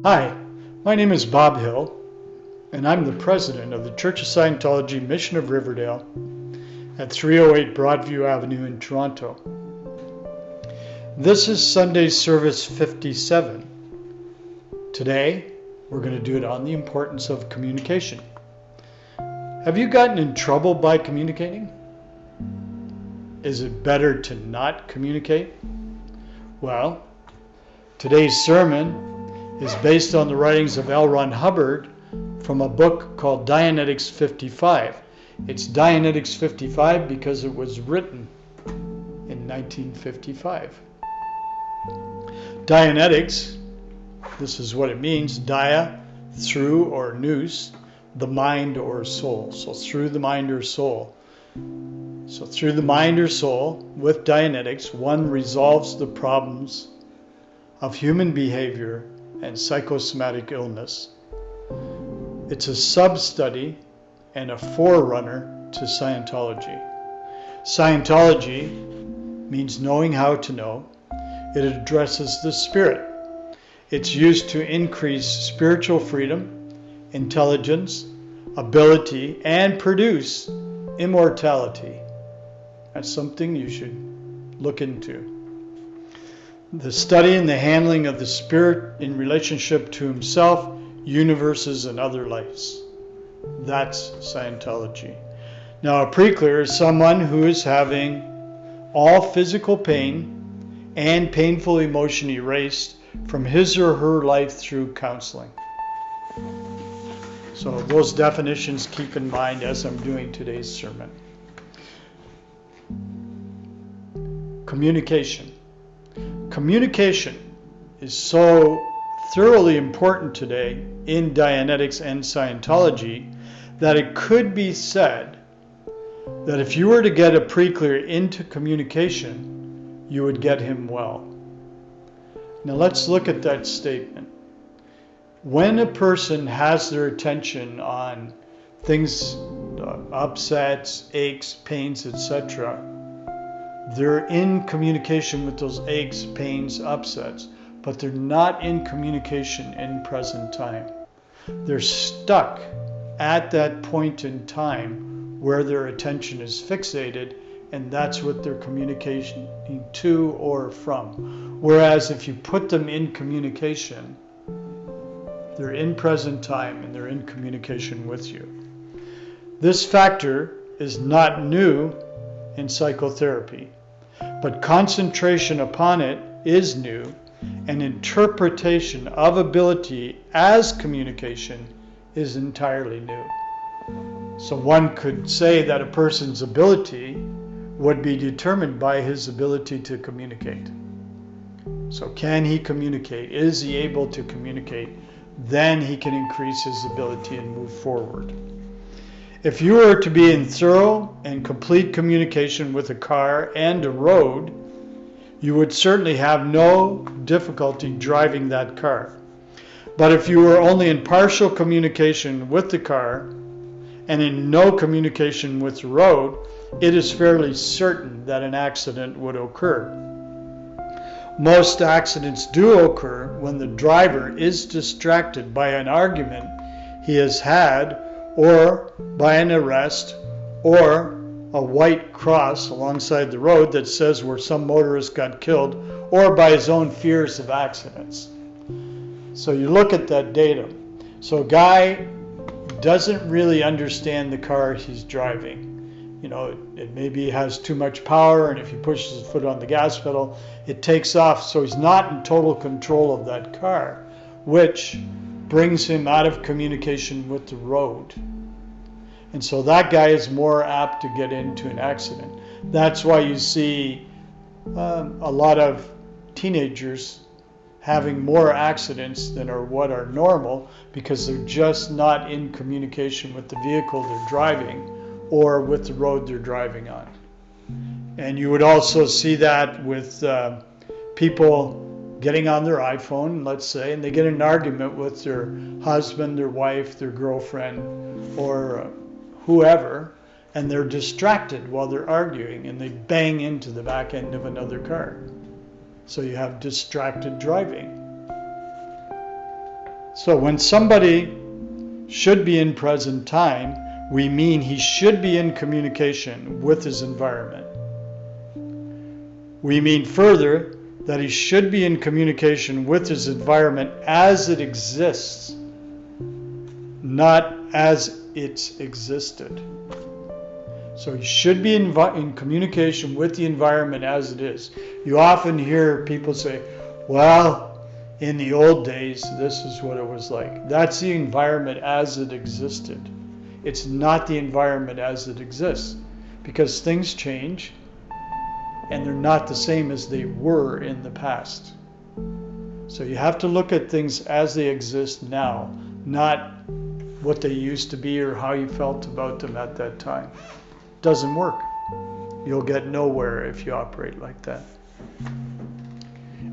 Hi, my name is Bob Hill, and I'm the president of the Church of Scientology Mission of Riverdale at 308 Broadview Avenue in Toronto. This is Sunday Service 57. Today, we're going to do it on the importance of communication. Have you gotten in trouble by communicating? Is it better to not communicate? Well, today's sermon is based on the writings of L. Ron Hubbard from a book called Dianetics 55. It's Dianetics 55 because it was written in 1955. Dianetics, this is what it means: dia, through or nous, the mind or soul. So through the mind or soul. So through the mind or soul, with Dianetics, one resolves the problems of human behavior and psychosomatic illness. It's a sub-study and a forerunner to Scientology. Scientology means knowing how to know. It addresses the spirit. It's used to increase spiritual freedom, intelligence, ability, and produce immortality. That's something you should look into. The study and the handling of the spirit in relationship to himself, universes, and other lives. That's Scientology. Now, a pre-clear is someone who is having all physical pain and painful emotion erased from his or her life through counseling. So those definitions keep in mind as I'm doing today's sermon. Communication. Communication is so thoroughly important today in Dianetics and Scientology that it could be said that if you were to get a pre-clear into communication, you would get him well. Now let's look at that statement. When a person has their attention on things, upsets, aches, pains, etc., they're in communication with those aches, pains, upsets, but they're not in communication in present time. They're stuck at that point in time where their attention is fixated, and that's what they're communicating to or from. Whereas if you put them in communication, they're in present time and they're in communication with you. This factor is not new in psychotherapy, but concentration upon it is new, and interpretation of ability as communication is entirely new. So one could say that a person's ability would be determined by his ability to communicate. So can he communicate? Is he able to communicate? Then he can increase his ability and move forward. If you were to be in thorough and complete communication with a car and a road, you would certainly have no difficulty driving that car. But if you were only in partial communication with the car and in no communication with the road, it is fairly certain that an accident would occur. Most accidents do occur when the driver is distracted by an argument he has had, or by an arrest, or a white cross alongside the road that says where some motorist got killed, or by his own fears of accidents. So you look at that data. So a guy doesn't really understand the car he's driving. You know, it maybe has too much power, and if he pushes his foot on the gas pedal, it takes off. So he's not in total control of that car, which brings him out of communication with the road. And so that guy is more apt to get into an accident. That's why you see a lot of teenagers having more accidents than are what are normal, because they're just not in communication with the vehicle they're driving or with the road they're driving on. And you would also see that with people getting on their iPhone, let's say, and they get in an argument with their husband, their wife, their girlfriend, or whoever, and they're distracted while they're arguing, and they bang into the back end of another car. So you have distracted driving. So when somebody should be in present time, we mean he should be in communication with his environment. We mean further that he should be in communication with his environment as it exists, not as it's existed. So he should be in communication with the environment as it is. You often hear people say, well, in the old days, this is what it was like. That's the environment as it existed. It's not the environment as it exists, because things change and they're not the same as they were in the past. So you have to look at things as they exist now, not what they used to be or how you felt about them at that time. Doesn't work. You'll get nowhere if you operate like that.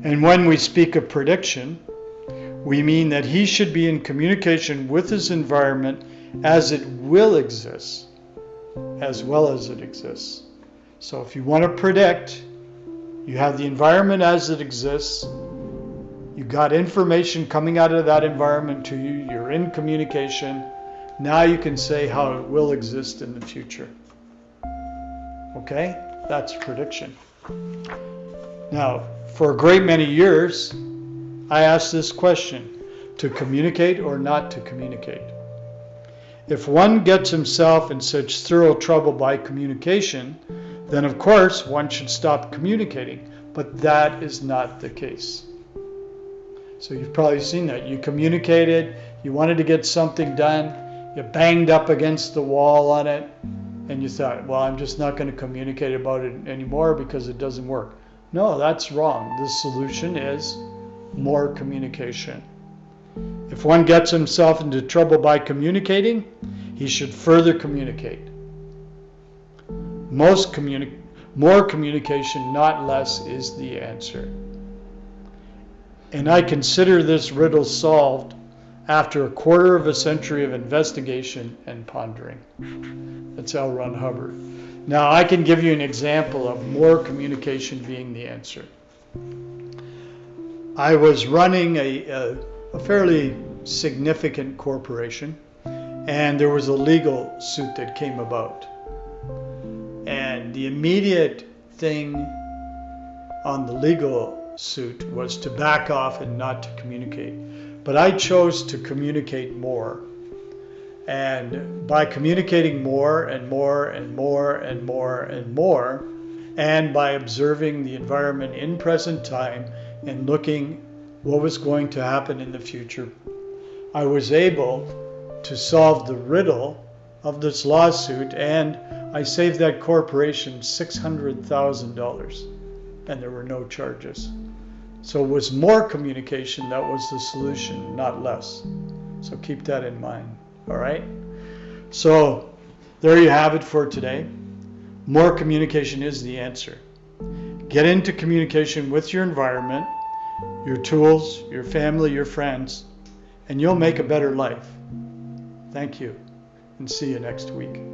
And when we speak of prediction, we mean that he should be in communication with his environment as it will exist, as well as it exists. So if you want to predict, you have the environment as it exists, you got information coming out of that environment to you, you're in communication, now you can say how it will exist in the future. Okay? That's prediction. Now, for a great many years, I asked this question: to communicate or not to communicate? If one gets himself in such thorough trouble by communication, then of course one should stop communicating. But that is not the case. So you've probably seen that. You communicated, you wanted to get something done, you banged up against the wall on it, and you thought, well, I'm just not going to communicate about it anymore because it doesn't work. No, that's wrong. The solution is more communication. If one gets himself into trouble by communicating, he should further communicate. More communication, not less, is the answer. And I consider this riddle solved after a quarter of a century of investigation and pondering. That's L. Ron Hubbard. Now, I can give you an example of more communication being the answer. I was running a fairly significant corporation, and there was a legal suit that came about. And the immediate thing on the legal suit was to back off and not to communicate. But I chose to communicate more. And by communicating more and more and more and more and more, and by observing the environment in present time and looking what was going to happen in the future, I was able to solve the riddle of this lawsuit, and I saved that corporation $600,000, and there were no charges. So it was more communication that was the solution, not less. So keep that in mind. All right? So there you have it for today. More communication is the answer. Get into communication with your environment, your tools, your family, your friends, and you'll make a better life. Thank you, and see you next week.